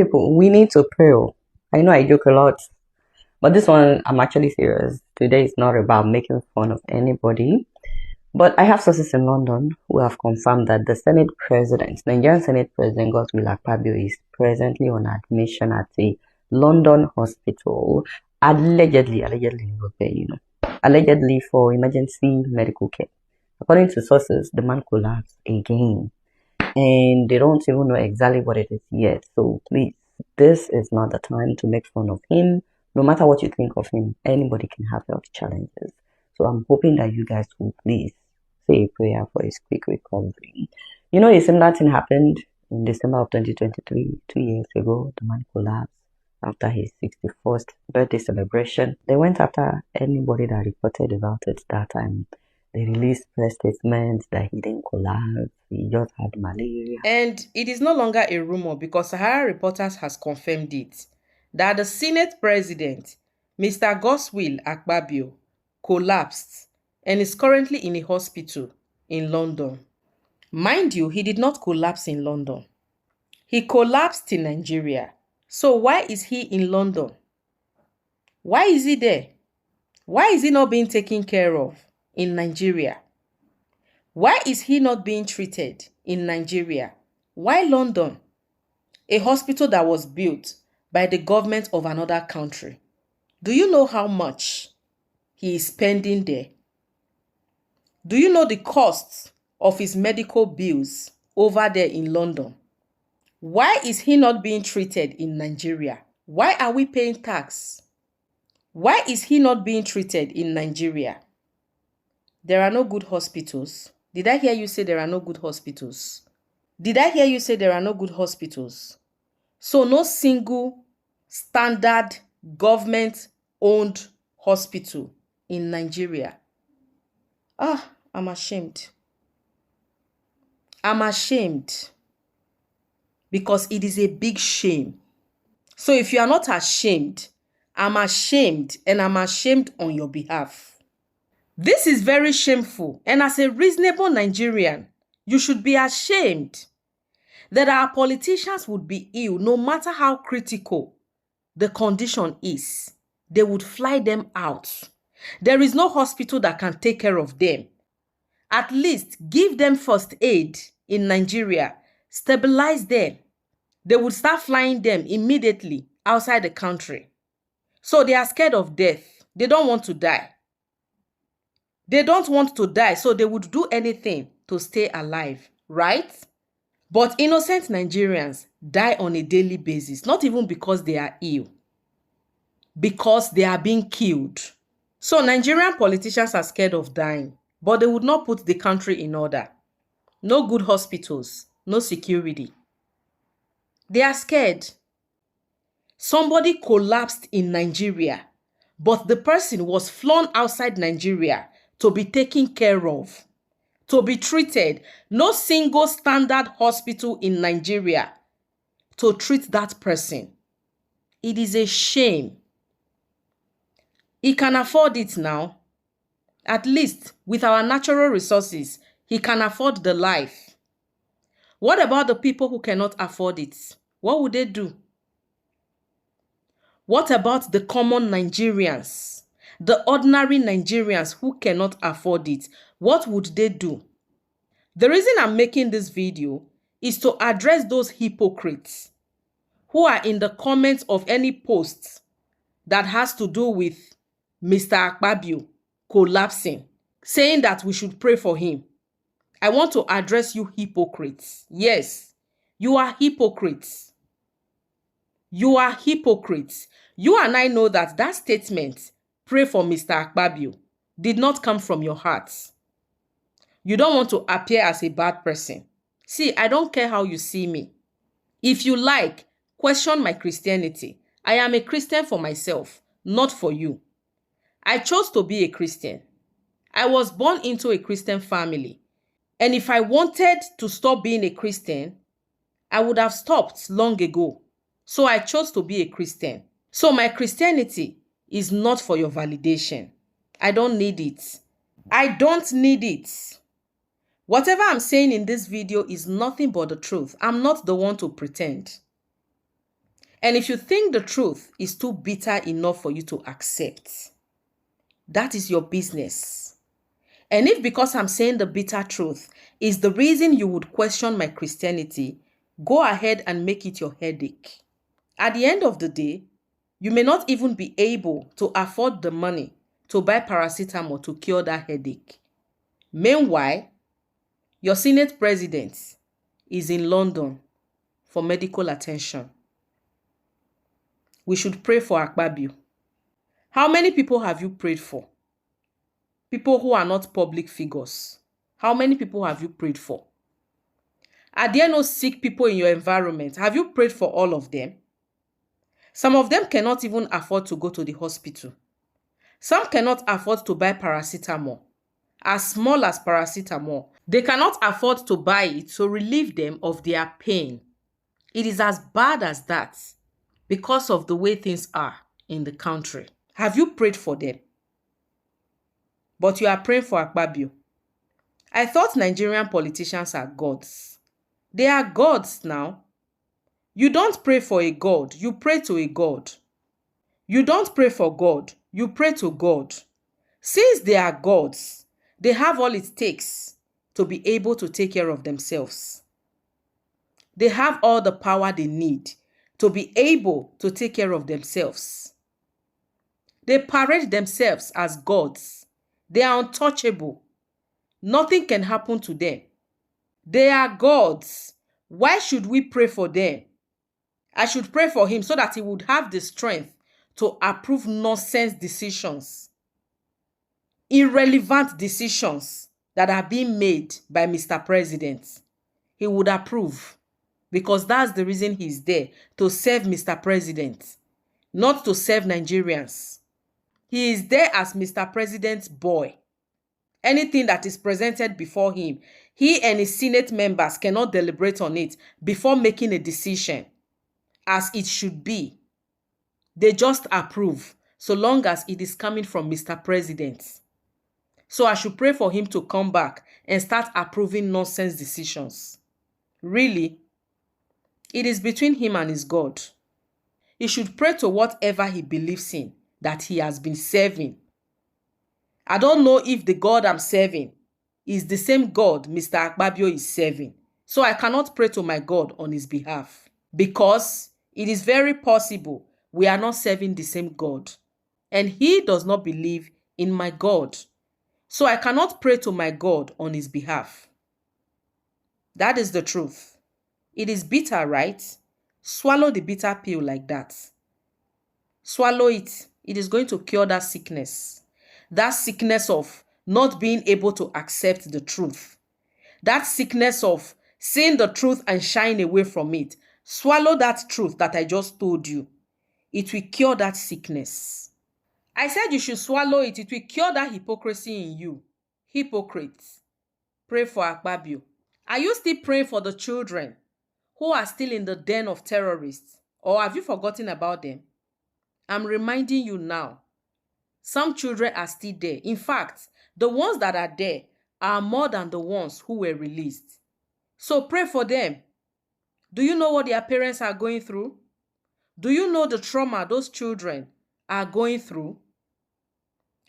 people, we need to pray. I know I joke a lot, but this one, I'm actually serious. Today is not about making fun of anybody. But I have sources in London who have confirmed that the Senate President, Nigerian Senate President GODSWILL AKPABIO, is presently on admission at a London hospital, allegedly, allegedly for emergency medical care. According to sources, the man collapsed again, and they don't even know exactly what it is yet. So please, this is not the time to make fun of him. No matter what you think of him, anybody can have health challenges. So I'm hoping that you guys will please say a prayer for his quick recovery. You know, a similar thing happened in December of 2023, 2 years ago. The man collapsed after his 61st birthday celebration. They went after anybody that reported about it that time. They released press statements that he didn't collapse, he just had malaria. And it is no longer a rumor because Sahara Reporters has confirmed it, that the Senate President, Mr. GODSWILL AKPABIO, collapsed and is currently in a hospital in London. Mind you, he did not collapse in London. He collapsed in Nigeria. So why is he in London? Why is he there? Why is he not being taken care of in Nigeria? Why is he not being treated in Nigeria? Why London? A hospital that was built by the government of another country. Do you know how much he is spending there? Do you know the costs of his medical bills over there in London? Why is he not being treated in Nigeria? Why are we paying tax? Why is he not being treated in Nigeria? There are no good hospitals. Did I hear you say there are no good hospitals? Did I hear you say there are no good hospitals? So no single standard government-owned hospital in Nigeria. I'm ashamed. I'm ashamed. Because it is a big shame. So if you are not ashamed, I'm ashamed, and I'm ashamed on your behalf. This is very shameful, and as a reasonable Nigerian, you should be ashamed that our politicians would be ill no matter how critical the condition is. They would fly them out. There is no hospital that can take care of them. At least give them first aid in Nigeria. Stabilize them. They would start flying them immediately outside the country. So they are scared of death. They don't want to die. They don't want to die, so they would do anything to stay alive, right? But innocent Nigerians die on a daily basis, not even because they are ill, because they are being killed. So Nigerian politicians are scared of dying, but they would not put the country in order. No good hospitals, no security. They are scared. Somebody collapsed in Nigeria, but the person was flown outside Nigeria to be taken care of, to be treated. No single standard hospital in Nigeria to treat that person. It is a shame. He can afford it now. At least with our natural resources, he can afford the life. What about the people who cannot afford it? What would they do? What about the common Nigerians? The ordinary Nigerians who cannot afford it? What would they do? The reason I'm making this video is to address those hypocrites who are in the comments of any posts that has to do with Mr. AKPABIO collapsing, saying that we should pray for him. I want to address you hypocrites. Yes, you are hypocrites. You are hypocrites. You and I know that that statement, pray for Mr. AKPABIO, did not come from your hearts. You don't want to appear as a bad person. See, I don't care how you see me. If you like, question my Christianity. I am a Christian for myself, not for you. I chose to be a Christian. I was born into a Christian family. And if I wanted to stop being a Christian, I would have stopped long ago. So I chose to be a Christian. So my Christianity is not for your validation. I don't need it. I don't need it. Whatever I'm saying in this video is nothing but the truth. I'm not the one to pretend. And if you think the truth is too bitter enough for you to accept, that is your business. And if because I'm saying the bitter truth is the reason you would question my Christianity, go ahead and make it your headache. At the end of the day, you may not even be able to afford the money to buy paracetamol to cure that headache. Meanwhile, your Senate president is in London for medical attention. We should pray for AKPABIO. How many people have you prayed for? People who are not public figures. How many people have you prayed for? Are there no sick people in your environment? Have you prayed for all of them? Some of them cannot even afford to go to the hospital. Some cannot afford to buy paracetamol. As small as paracetamol. They cannot afford to buy it to relieve them of their pain. It is as bad as that because of the way things are in the country. Have you prayed for them? But you are praying for AKPABIO. I thought Nigerian politicians are gods. They are gods now. You don't pray for a god, you pray to a god. You don't pray for God, you pray to God. Since they are gods, they have all it takes to be able to take care of themselves. They have all the power they need to be able to take care of themselves. They parade themselves as gods. They are untouchable. Nothing can happen to them. They are gods. Why should we pray for them? I should pray for him so that he would have the strength to approve nonsense decisions, irrelevant decisions that are being made by Mr. President. He would approve because that's the reason he's there, to serve Mr. President, not to serve Nigerians. He is there as Mr. President's boy. Anything that is presented before him, he and his Senate members cannot deliberate on it before making a decision as it should be. They just approve so long as it is coming from Mr. President. So I should pray for him to come back and start approving nonsense decisions. Really, it is between him and his God. He should pray to whatever he believes in that he has been serving. I don't know if the God I'm serving is the same God Mr. AKPABIO is serving. So I cannot pray to my God on his behalf because it is very possible we are not serving the same God. And he does not believe in my God. So I cannot pray to my God on his behalf. That is the truth. It is bitter, right? Swallow the bitter pill like that. Swallow it. It is going to cure that sickness. That sickness of not being able to accept the truth. That sickness of seeing the truth and shying away from it. Swallow that truth that I just told you. It will cure that sickness. I said you should swallow it. It will cure that hypocrisy in you. Hypocrites. Pray for AKPABIO. Are you still praying for the children who are still in the den of terrorists? Or have you forgotten about them? I'm reminding you now. Some children are still there. In fact, the ones that are there are more than the ones who were released. So pray for them. Do you know what their parents are going through? Do you know the trauma those children are going through?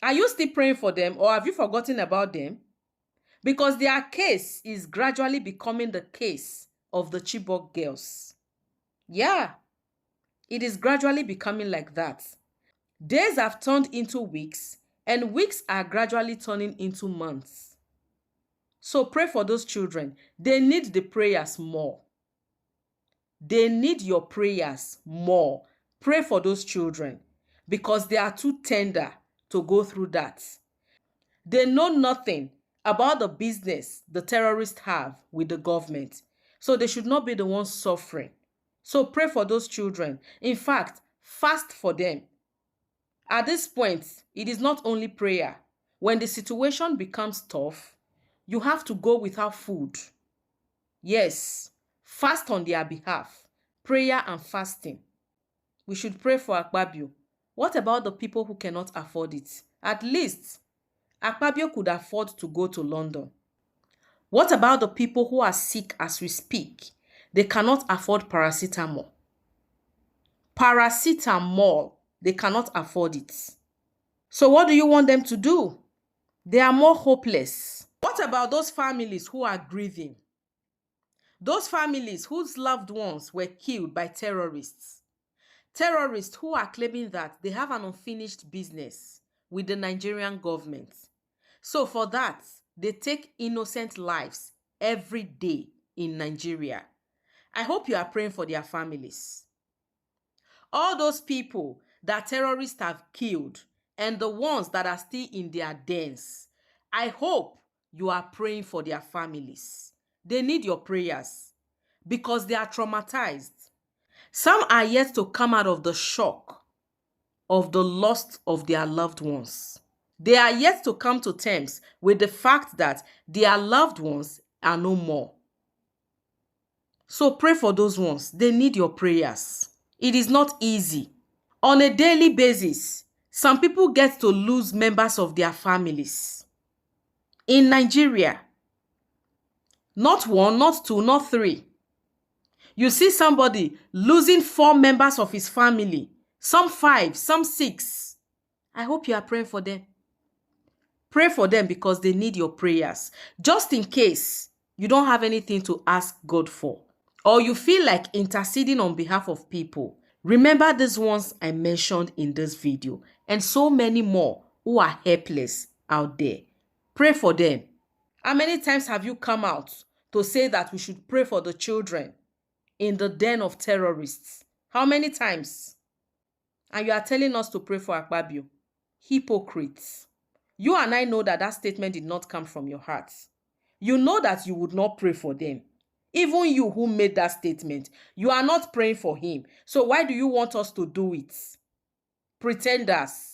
Are you still praying for them or have you forgotten about them? Because their case is gradually becoming the case of the Chibok girls. Yeah, it is gradually becoming like that. Days have turned into weeks, and weeks are gradually turning into months. So pray for those children. They need the prayers more. They need your prayers more. Pray for those children because they are too tender to go through that. They know nothing about the business the terrorists have with the government. So they should not be the ones suffering. So pray for those children. In fact, fast for them. At this point, it is not only prayer. When the situation becomes tough, you have to go without food. Yes, fast on their behalf. Prayer and fasting. We should pray for AKPABIO. What about the people who cannot afford it? At least, AKPABIO could afford to go to London. What about the people who are sick as we speak? They cannot afford paracetamol. paracetamol. They cannot afford it. So what do you want them to do? They are more hopeless. What about those families who are grieving? Those families whose loved ones were killed by terrorists. Terrorists who are claiming that they have an unfinished business with the Nigerian government. So for that, they take innocent lives every day in Nigeria. I hope you are praying for their families. All those people that terrorists have killed and the ones that are still in their dens, I hope you are praying for their families. They need your prayers because they are traumatized. Some are yet to come out of the shock of the loss of their loved ones. They are yet to come to terms with the fact that their loved ones are no more. So pray for those ones. They need your prayers. It is not easy. On a daily basis, some people get to lose members of their families. In Nigeria, not one, not two, not three. You see somebody losing 4 members of his family, some 5, some 6. I hope you are praying for them. Pray for them because they need your prayers. Just in case you don't have anything to ask God for, or you feel like interceding on behalf of people, remember these ones I mentioned in this video and so many more who are helpless out there. Pray for them. How many times have you come out to say that we should pray for the children in the den of terrorists? How many times? And you are telling us to pray for AKPABIO. Hypocrites. You and I know that that statement did not come from your heart. You know that you would not pray for them. Even you who made that statement, you are not praying for him. So why do you want us to do it? Pretenders.